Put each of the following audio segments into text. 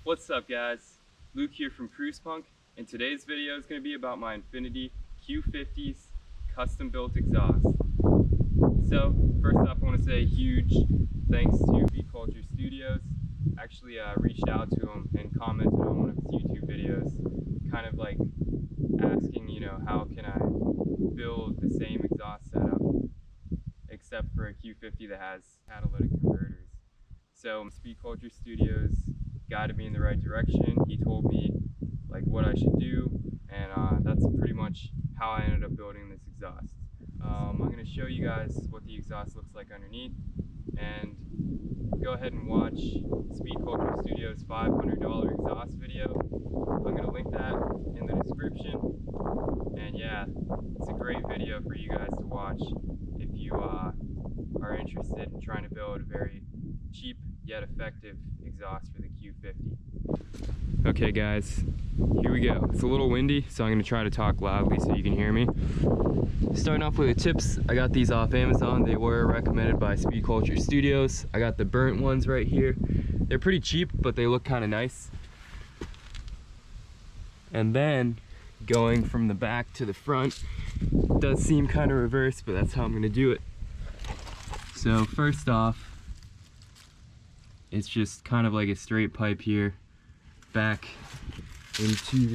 What's up guys, Luke here from Cruise Punk, and today's video is going to be about my Infiniti Q50's custom built exhaust. So first off, I want to say a huge thanks to V-Culture Studios. Actually reached out to him and commented on one of his YouTube videos, kind of like asking, how can I build the same exhaust setup except for a Q50 that has catalytic converters. So Speed Culture Studios guided me in the right direction. He told me like what I should do, and that's pretty much how I ended up building this exhaust. I'm going to show you guys what the exhaust looks like underneath, and go ahead and watch Speed Culture Studios' $500 exhaust video. I'm going to link that in the description, and yeah, it's a great video for you guys to watch if you are interested in trying to build a very cheap yet effective exhaust for the Q50. Okay guys, here we go. It's a little windy, so I'm going to try to talk loudly so you can hear me. Starting off with the tips, I got these off Amazon. They were recommended by Speed Culture Studios. I got the burnt ones right here. They're pretty cheap, but they look kind of nice. And then going from the back to the front does seem kind of reversed, but that's how I'm going to do it. So first off, it's just kind of like a straight pipe here back into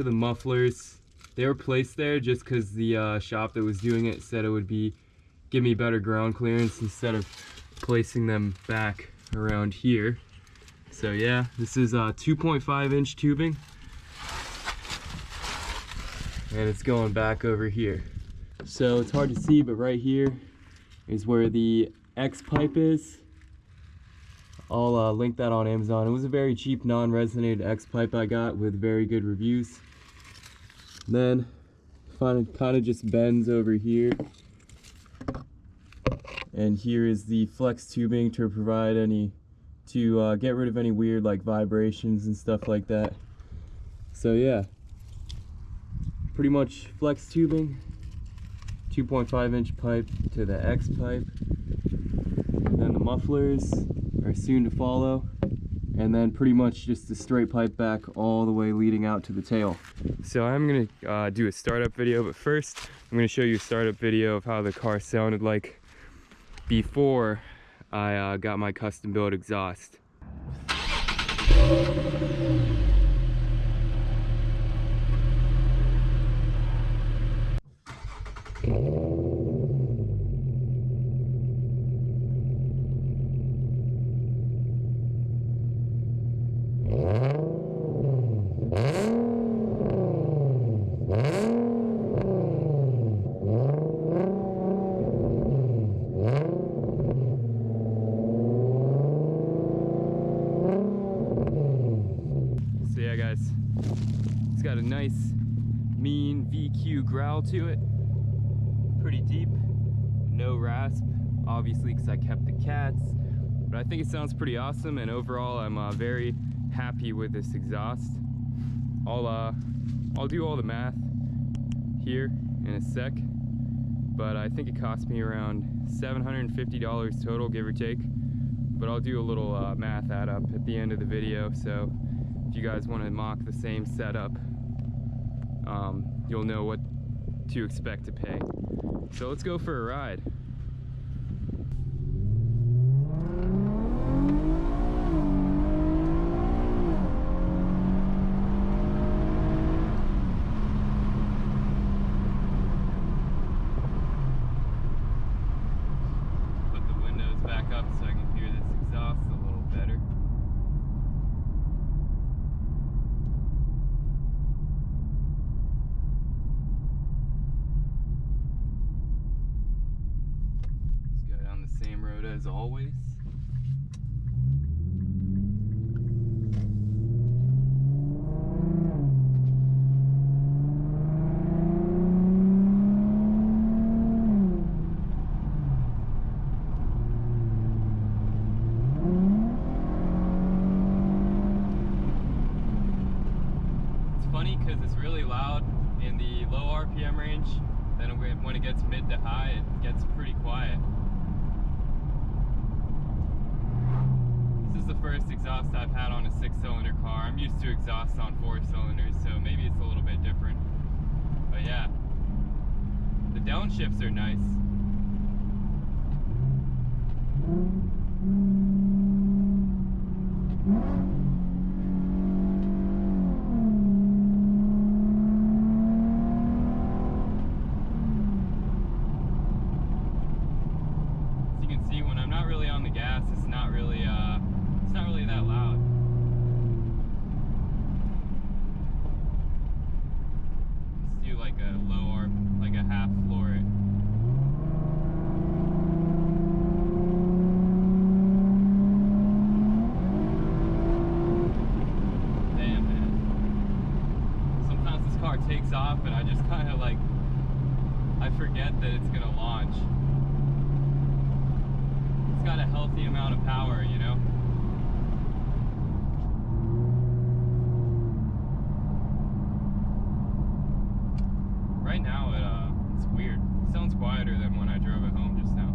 the mufflers. They were placed there just because the shop that was doing it said it would give me better ground clearance instead of placing them back around here. So yeah, this is 2.5 inch tubing, and it's going back over here. So it's hard to see, but right here is where the X pipe is. I'll link that on Amazon. It was a very cheap non-resonated X pipe I got with very good reviews. Then kind of just bends over here, and here is the flex tubing to get rid of any weird like vibrations and stuff like that. So yeah, pretty much flex tubing, 2.5 inch pipe to the X pipe, and then the mufflers are soon to follow, and then pretty much just a straight pipe back all the way leading out to the tail. So I'm gonna do a startup video, but first I'm gonna show you a startup video of how the car sounded like before I got my custom built exhaust. So yeah guys, it's got a nice mean VQ growl to it, pretty deep, no rasp, obviously because I kept the cats, but I think it sounds pretty awesome, and overall I'm very happy with this exhaust. I'll do all the math here in a sec, but I think it cost me around $750 total, give or take, but I'll do a little math add up at the end of the video, so if you guys want to mock the same setup, you'll know what to expect to pay. So let's go for a ride. Put the windows back up so I can hear this exhaust a little better. Same road as always. It's funny because it's really loud in the low RPM range, then when it gets mid to high, it gets pretty quiet. This is the first exhaust I've had on a 6-cylinder car. I'm used to exhaust on 4 cylinders, so maybe it's a little bit different. But yeah, the downshifts are nice. As you can see, when I'm not really on the gas, it's not really that loud. Let's do like a low arp, like a half floor it. Damn, man. Sometimes this car takes off and I just kind of like, I forget that it's gonna launch. It's got a healthy amount of power, you know? Right now, it's weird. It sounds quieter than when I drove it home just now.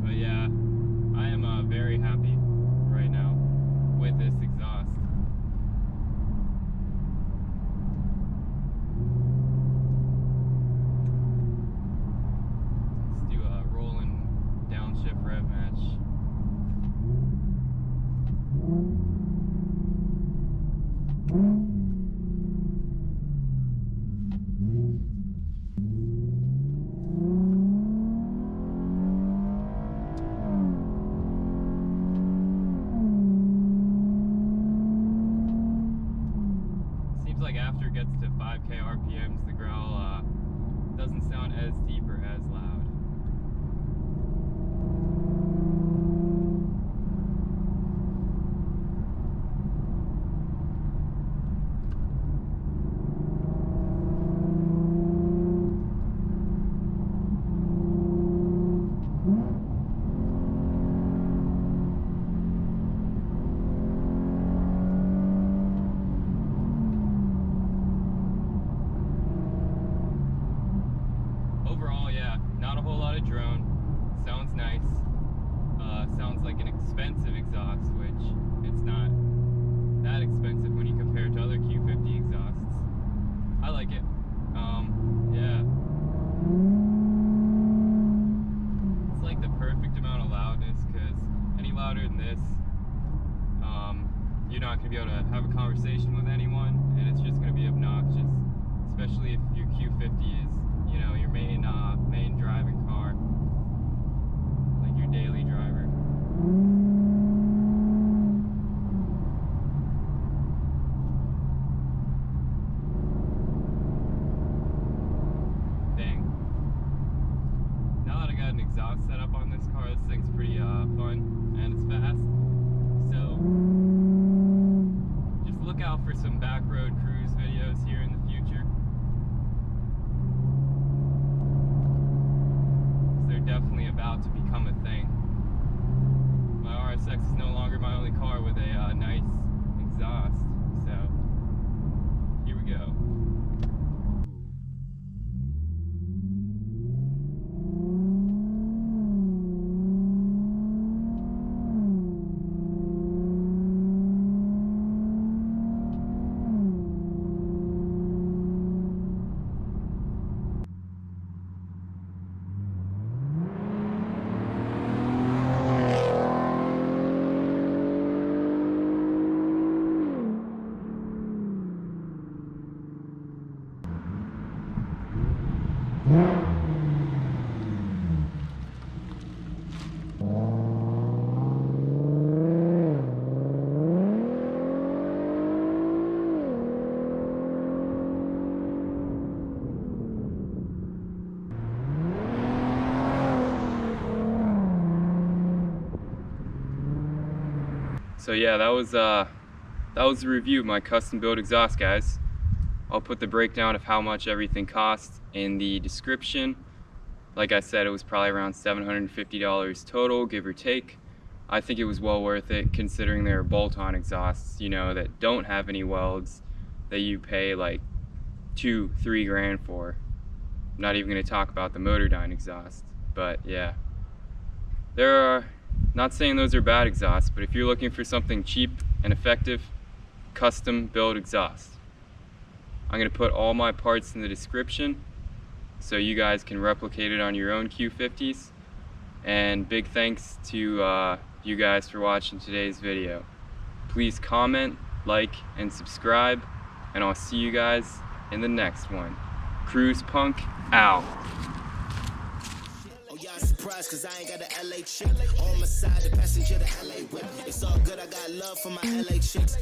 But yeah, I am very happy right now with this exhaust. Let's do a rolling downshift rev match. Seems like after it gets to 5K RPMs, the growl doesn't sound as deep or as loud. Overall, yeah, not a whole lot of drone. Sounds nice. Sounds like an expensive exhaust, which it's not that expensive when you compare it to other Q50 exhausts. I like it. Yeah. It's like the perfect amount of loudness, because any louder than this, you're not going to be able to have a conversation with anyone, and it's just going to be obnoxious, especially if your Q50 is, you know, your main driving car, like your daily driver. Dang. Now that I got an exhaust set up on this car, this thing's pretty fun and it's fast. So just look out for some back road cruise videos here in the future. Definitely about to become a thing. My RSX is no longer my only car with a nice exhaust, so here we go. So yeah, that was the review of my custom built exhaust, guys. I'll put the breakdown of how much everything costs in the description. Like I said, it was probably around $750 total, give or take. I think it was well worth it, considering they're bolt-on exhausts, you know, that don't have any welds, that you pay like 2-3 grand for. I'm not even going to talk about the Motordyne exhaust, but yeah. Not saying those are bad exhausts, but if you're looking for something cheap and effective, custom build exhaust. I'm going to put all my parts in the description so you guys can replicate it on your own Q50s. And big thanks to you guys for watching today's video. Please comment, like, and subscribe, and I'll see you guys in the next one. Cruise Punk out. Oh, y'all surprised cause I ain't got a LA chick on my side, the passenger, the LA whip. It's all good, I got love for my LA chicks.